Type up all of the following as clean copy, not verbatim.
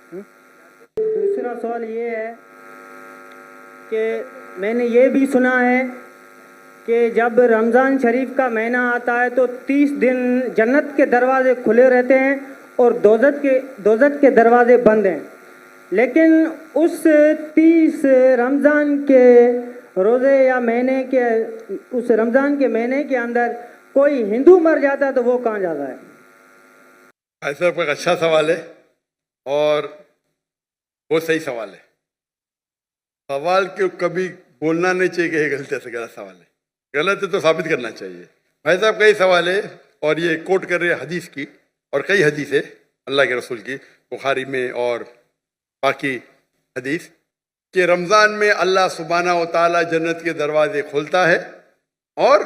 दूसरा सवाल ये है कि मैंने ये भी सुना है कि जब रमज़ान शरीफ का महीना आता है तो 30 दिन जन्नत के दरवाजे खुले रहते हैं और दोज़ख के दरवाजे बंद हैं, लेकिन उस 30 रमज़ान के रोज़े या महीने के उस रमज़ान के महीने के अंदर कोई हिंदू मर जाता है तो वो कहाँ जाता है? ऐसा एक अच्छा सवाल है और वो सही सवाल है। सवाल क्यों कभी बोलना नहीं चाहिए कि ये गलत है, गलत सवाल है, गलत है तो साबित करना चाहिए। भाई साहब कई सवाल है और ये कोट कर रहे हैं हदीस की, और कई हदीस है अल्लाह के रसूल की, बुखारी में और बाकी हदीस कि रमज़ान में अल्लाह सुब्हानहू व तआला जन्नत के दरवाजे खोलता है और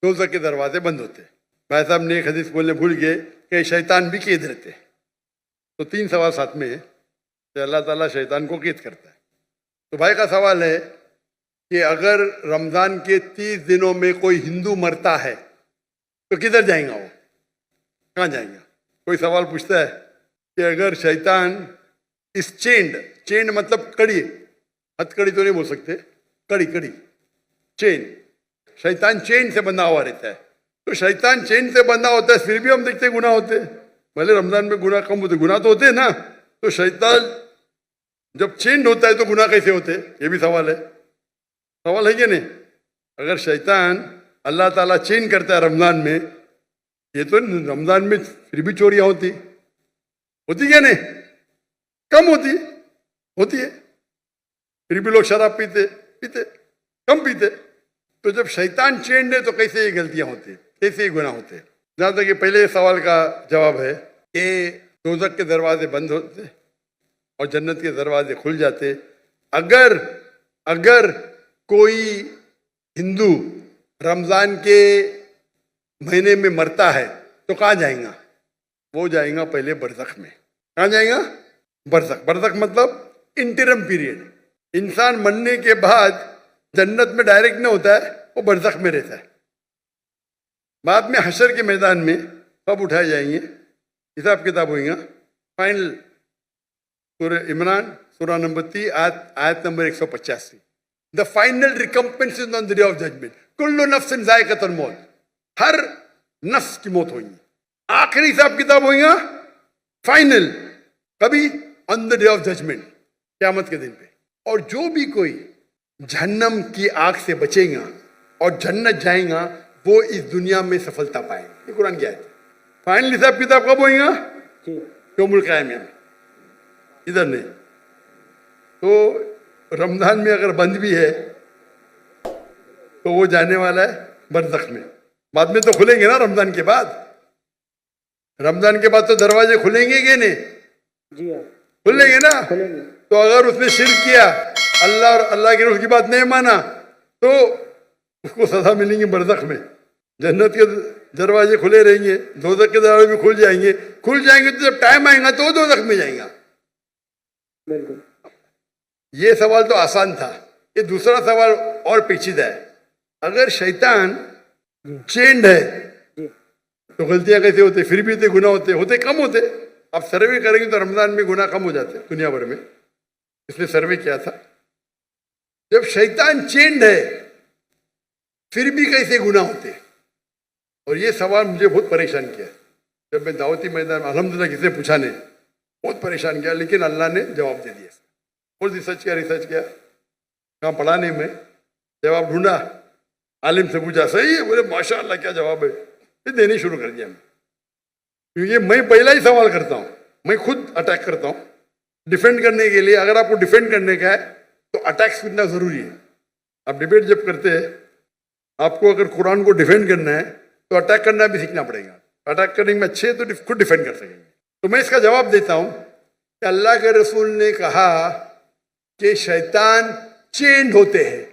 दोज़ख के दरवाजे बंद होते हैं। भाई साहब ने एक हदीस बोलने भूल गए कि शैतान भी कैद रहते हैं। तो 3 सवाल साथ में है कि अल्लाह ताला शैतान को कैद करता है। तो भाई का सवाल है कि अगर रमज़ान के 30 दिनों में कोई हिंदू मरता है तो किधर जाएगा, वो कहाँ जाएगा? कोई सवाल पूछता है कि अगर शैतान इस चेंड मतलब कड़ी, हथकड़ी तो नहीं बोल सकते, कड़ी चेन, शैतान चेन से बंधा हुआ रहता है। तो शैतान चेन से बंधा होता है, फिर भी हम देखते गुनाह होते हैं। भले रमजान में गुनाह कम होते, गुनाह तो होते हैं ना। तो शैतान जब चेन होता है तो गुनाह कैसे होते हैं, ये भी सवाल है कि नहीं? अगर शैतान अल्लाह ताला चेन करता है रमजान में, ये तो रमजान में फिर भी चोरियां होती क्या नहीं? कम होती है, फिर भी लोग शराब पीते कम पीते। तो जब शैतान चेन है तो कैसे ये गलतियां होती है, कैसे ये गुनाह होते हैं? जहां तक कि पहले सवाल का जवाब है कि दोज़ख के दरवाजे बंद होते और जन्नत के दरवाजे खुल जाते। अगर कोई हिंदू रमजान के महीने में मरता है तो कहाँ जाएगा? वो जाएगा पहले बरज़ख में। कहाँ जाएगा? बरज़ख मतलब इंटरम पीरियड। इंसान मरने के बाद जन्नत में डायरेक्ट नहीं होता है, वो बरज़ख में रहता है। बाद में हशर के मैदान में कब उठाए जाएंगे, हिसाब किताब होगा। फाइनल सूरह इमरान सूरह नंबर 3 आयत नंबर 185। The final recompense is on the day of judgment. कुल्लु नफ्सिन ज़ाइक़तुल मौत, हर नफ्स की मौत होगी। आखिरी हिसाब किताब होगा फाइनल, कभी? On the day of judgement, क़यामत के दिन पे। और जो भी कोई जहन्नम की आग से बचेगा और जन्नत जाएगा, वो इस दुनिया में सफलता पाएगा। ये कुरान की आयत है। फाइनल हिसाब किताब कब होगा? यौमुल क़यामह में, इधर नहीं। तो रमजान में अगर बंद भी है तो वो जाने वाला है बरज़ख में। बाद में तो खुलेंगे ना, रमजान के बाद। रमजान के बाद तो दरवाजे खुलेंगे कि नहीं? जी हाँ, खुलेंगे ना। खुलेंगे। तो अगर उसने शिर्क किया, अल्लाह और अल्लाह के रसूल की बात नहीं माना, तो उसको सजा मिलेंगी बरज़ख में। जन्नत के दरवाजे खुले रहेंगे, दोज़ख के दरवाजे भी खुल जाएंगे। तो जब टाइम आएगा तो वो दोज़ख में जाएगा। बिल्कुल। ये सवाल तो आसान था। ये दूसरा सवाल और पेचीदा है। अगर शैतान चेंड है तो गलतियां कैसे होते, फिर भी गुनाह होते कम होते। आप सर्वे करेंगे तो रमजान में गुनाह कम हो जाते दुनिया भर में। इसने सर्वे किया था, जब शैतान चेंड है फिर भी कैसे गुनाह होते। और ये सवाल मुझे बहुत परेशान किया। जब मैं दावती मैदान में अल्हम्दुलिल्लाह किसी ने पूछा नहीं, बहुत परेशान किया, लेकिन अल्लाह ने जवाब दे दिया। बहुत रिसर्च किया, कहाँ पढ़ा नहीं मैं, जवाब ढूंढा, आलिम से पूछा, सही है? बोले माशाअल्लाह क्या जवाब है। फिर देने शुरू कर दिया मैं, क्योंकि मैं पहला ही सवाल करता हूँ, मैं खुद अटैक करता हूँ डिफेंड करने के लिए। अगर आपको डिफेंड करने का है तो अटैक सीखना जरूरी है। आप डिबेट जब करते हैं, आपको अगर कुरान को डिफेंड करना है तो अटैक करना भी सीखना पड़ेगा। अटैक करने में अच्छे तो खुद डिफेंड कर सकेंगे। तो मैं इसका जवाब देता हूँ कि अल्लाह के रसूल ने कहा कि शैतान चेन होते हैं,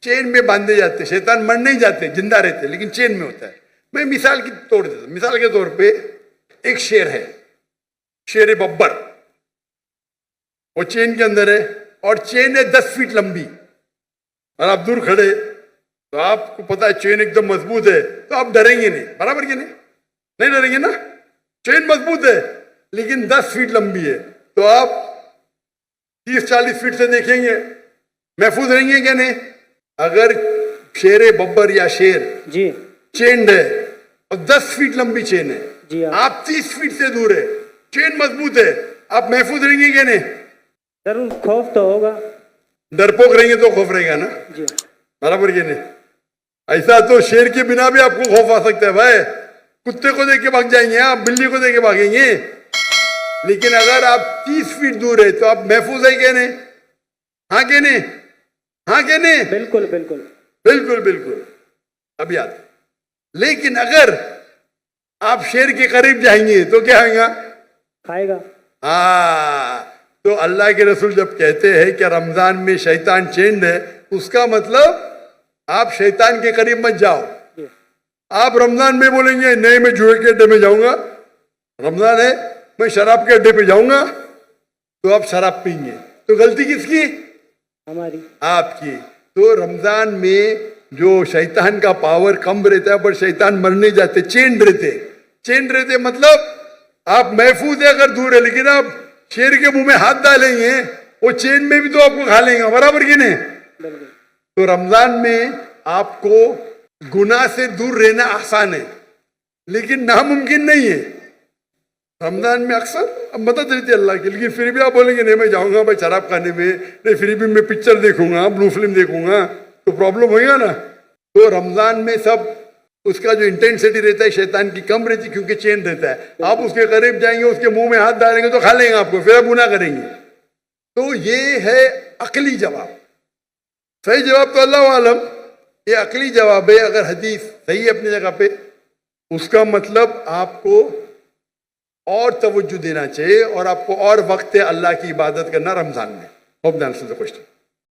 चेन में बांधे जाते। शैतान मर नहीं जाते, जिंदा रहते, लेकिन चेन में होता है। मैं मिसाल के तौर पे एक शेर है, शेर बब्बर, वो चेन के अंदर है और चेन है 10 फीट लंबी। और आप दूर खड़े तो आपको पता है चेन एकदम मजबूत है, तो आप डरेंगे नहीं, बराबर के नहीं डरेंगे ना। चेन मजबूत है लेकिन 10 फीट लंबी है, तो आप 30-40 फीट से देखेंगे, महफूज रहेंगे क्या नहीं? अगर शेर बब्बर या शेर जी चेन है और 10 फीट लंबी चेन है, जी हाँ। आप 30 फीट से दूर है, चेन मजबूत है, आप महफूज रहेंगे क्या नहीं? जरूर खौफ तो होगा। डरपोक रहेंगे तो खौफ रहेगा ना, जी बराबर क्या नहीं? ऐसा तो शेर के बिना भी आपको खौफ आ सकता है भाई, कुत्ते को देख के भाग जाएंगे आप, बिल्ली को देख के भागेंगे, लेकिन अगर आप 30 फीट दूर है तो आप महफूज है क्या नहीं? हाँ क्या नहीं? हाँ क्या नहीं? बिल्कुल बिल्कुल बिल्कुल बिल्कुल। अब याद, लेकिन अगर आप शेर के करीब जाएंगे तो क्या होगा? खाएगा। हाँ, तो अल्लाह के रसूल जब कहते हैं कि रमजान में शैतान चेंड है, उसका मतलब आप शैतान के करीब मत जाओ। आप रमजान में बोलेंगे नहीं मैं जुए के अड्डे में जाऊंगा, रमजान है मैं शराब के अड्डे पे जाऊंगा, तो आप शराब पीएंगे, तो गलती किसकी? हमारी, आपकी। तो रमजान में जो शैतान का पावर कम रहता है, पर शैतान मरने जाते, चेंड रहते, चेंड रहते मतलब आप महफूज है अगर दूर है, लेकिन आप शेर के मुंह में हाथ डालेंगे वो चेन में भी तो आपको खा लेंगे, बराबर की नहीं? बिल्कुल। तो रमजान में आपको गुनाह से दूर रहना आसान है, लेकिन नामुमकिन नहीं है। रमजान में अक्सर मदद रहती है अल्लाह की, लेकिन फिर भी आप बोलेंगे नहीं मैं जाऊंगा भाई शराब खाने में, नहीं फिर भी मैं पिक्चर देखूंगा, ब्लू फिल्म देखूंगा, तो प्रॉब्लम होगा ना। तो रमजान में सब उसका जो इंटेंसिटी रहता है शैतान की कम रहती, क्योंकि चेन रहता है। आप उसके करीब जाएंगे, उसके मुंह में हाथ डालेंगे तो खा लेंगे आपको, फिर आप गुनाह करेंगे। तो ये है अकली जवाब। सही जवाब तो अल्लाह आलम, ये अकली जवाब है। अगर हदीस सही है अपनी जगह पे, उसका मतलब आपको और तवज्जो देना चाहिए और आपको और वक्त है अल्लाह की इबादत करना रमजान में। Hope the answer the question.